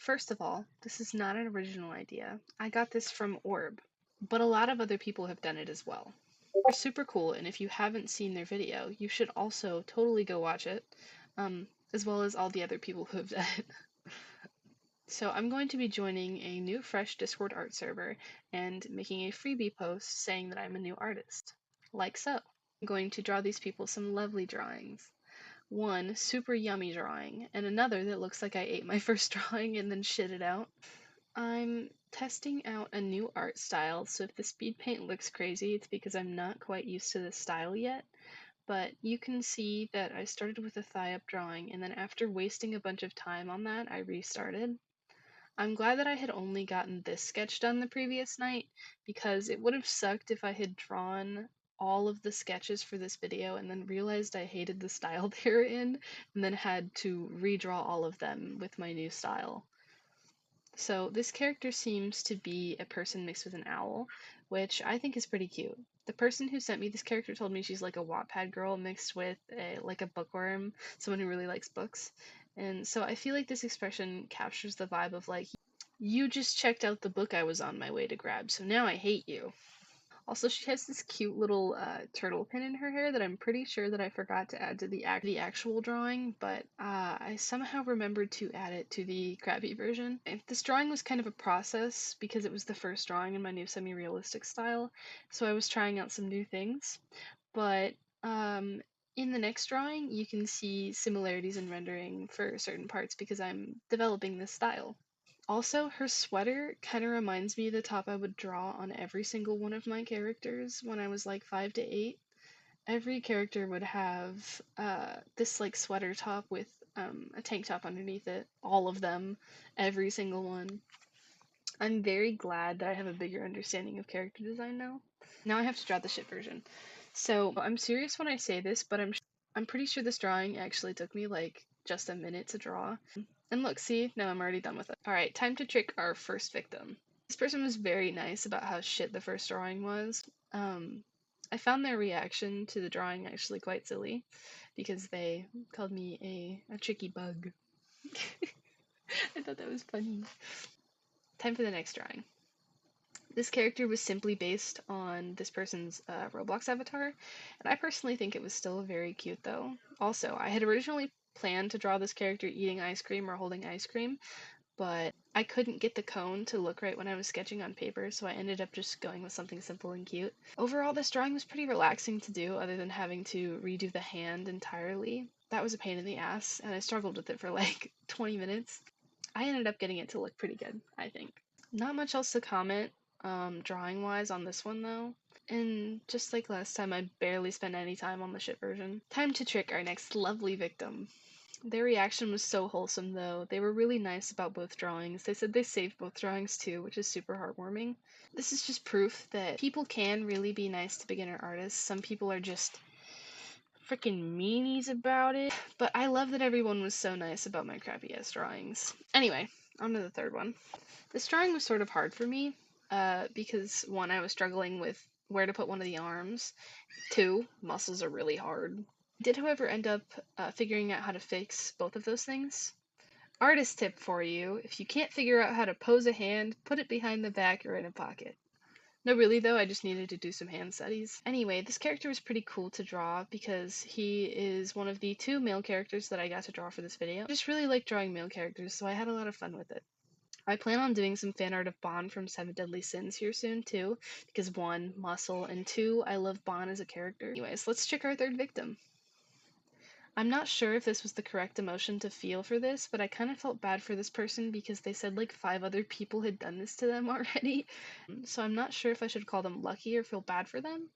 First of all, this is not an original idea. I got this from Orb, but a lot of other people have done it as well. They're super cool, and if you haven't seen their video, you should also totally go watch it, as well as all the other people who have done it. So I'm going to be joining a new fresh Discord art server and making a freebie post saying that I'm a new artist. Like so. I'm going to draw these people some lovely drawings. One super yummy drawing, and another that looks like I ate my first drawing and then shit it out. I'm testing out a new art style, so if the speed paint looks crazy, it's because I'm not quite used to this style yet. But you can see that I started with a thigh-up drawing, and then after wasting a bunch of time on that, I restarted. I'm glad that I had only gotten this sketch done the previous night, because it would have sucked if I had drawn all of the sketches for this video and then realized I hated the style they were in, and then had to redraw all of them with my new style. So this character seems to be a person mixed with an owl, which I think is pretty cute. The person who sent me this character told me she's like a Wattpad girl mixed with a bookworm, someone who really likes books. And so I feel like this expression captures the vibe of like, you just checked out the book I was on my way to grab, so now I hate you. Also, she has this cute little turtle pin in her hair that I'm pretty sure that I forgot to add to the actual drawing, but I somehow remembered to add it to the crappy version. This drawing was kind of a process because it was the first drawing in my new semi-realistic style, so I was trying out some new things. But in the next drawing, you can see similarities in rendering for certain parts because I'm developing this style. Also, her sweater kind of reminds me of the top I would draw on every single one of my characters when I was like 5 to 8. Every character would have this like sweater top with a tank top underneath it. All of them, every single one. I'm very glad that I have a bigger understanding of character design now. Now I have to draw the shit version. So I'm serious when I say this, but I'm pretty sure this drawing actually took me like just a minute to draw. And look, see, now I'm already done with it. Alright, time to trick our first victim. This person was very nice about how shit the first drawing was. I found their reaction to the drawing actually quite silly, because they called me a tricky bug. I thought that was funny. Time for the next drawing. This character was simply based on this person's Roblox avatar, and I personally think it was still very cute though. Also, I had originally planned to draw this character eating ice cream or holding ice cream, but I couldn't get the cone to look right when I was sketching on paper, so I ended up just going with something simple and cute. Overall, this drawing was pretty relaxing to do, other than having to redo the hand entirely. That was a pain in the ass, and I struggled with it for like 20 minutes. I ended up getting it to look pretty good, I think. Not much else to comment, drawing-wise on this one though. And just like last time, I barely spent any time on the shit version. Time to trick our next lovely victim. Their reaction was so wholesome though. They were really nice about both drawings. They said they saved both drawings too, which is super heartwarming. This is just proof that people can really be nice to beginner artists. Some people are just freaking meanies about it. But I love that everyone was so nice about my crappy ass drawings. Anyway, on to the third one. This drawing was sort of hard for me, because one, I was struggling with where to put one of the arms. Two, muscles are really hard. I did, however, end up figuring out how to fix both of those things. Artist tip for you: if you can't figure out how to pose a hand, put it behind the back or in a pocket. No, really though, I just needed to do some hand studies. Anyway, this character was pretty cool to draw because he is one of the two male characters that I got to draw for this video. I just really like drawing male characters, so I had a lot of fun with it. I plan on doing some fan art of Bond from Seven Deadly Sins here soon too, because one, muscle, and two, I love Bond as a character. Anyways, let's check our third victim. I'm not sure if this was the correct emotion to feel for this, but I kind of felt bad for this person because they said like 5 other people had done this to them already. So I'm not sure if I should call them lucky or feel bad for them,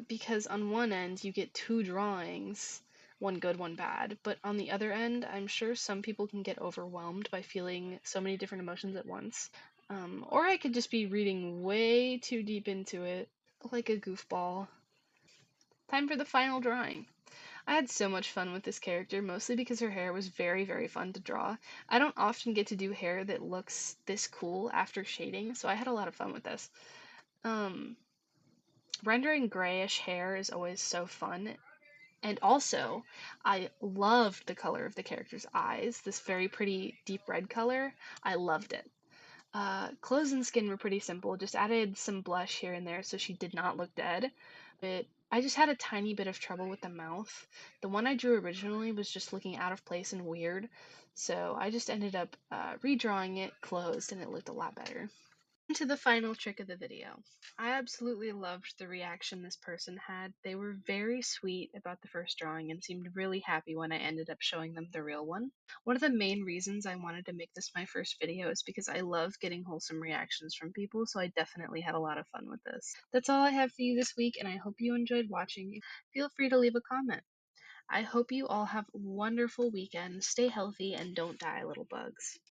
because on one end you get 2 drawings, one good, one bad, but on the other end, I'm sure some people can get overwhelmed by feeling so many different emotions at once. Or I could just be reading way too deep into it, like a goofball. Time for the final drawing. I had so much fun with this character, mostly because her hair was very, very fun to draw. I don't often get to do hair that looks this cool after shading, so I had a lot of fun with this. Rendering grayish hair is always so fun, And also, I loved the color of the character's eyes, this very pretty deep red color. I loved it. Clothes and skin were pretty simple, just added some blush here and there so she did not look dead. But I just had a tiny bit of trouble with the mouth. The one I drew originally was just looking out of place and weird, so I just ended up redrawing it closed and it looked a lot better. To the final trick of the video. I absolutely loved the reaction this person had. They were very sweet about the first drawing and seemed really happy when I ended up showing them the real one. One of the main reasons I wanted to make this my first video is because I love getting wholesome reactions from people, so I definitely had a lot of fun with this. That's all I have for you this week, and I hope you enjoyed watching. Feel free to leave a comment. I hope you all have a wonderful weekend, stay healthy, and don't die, little bugs.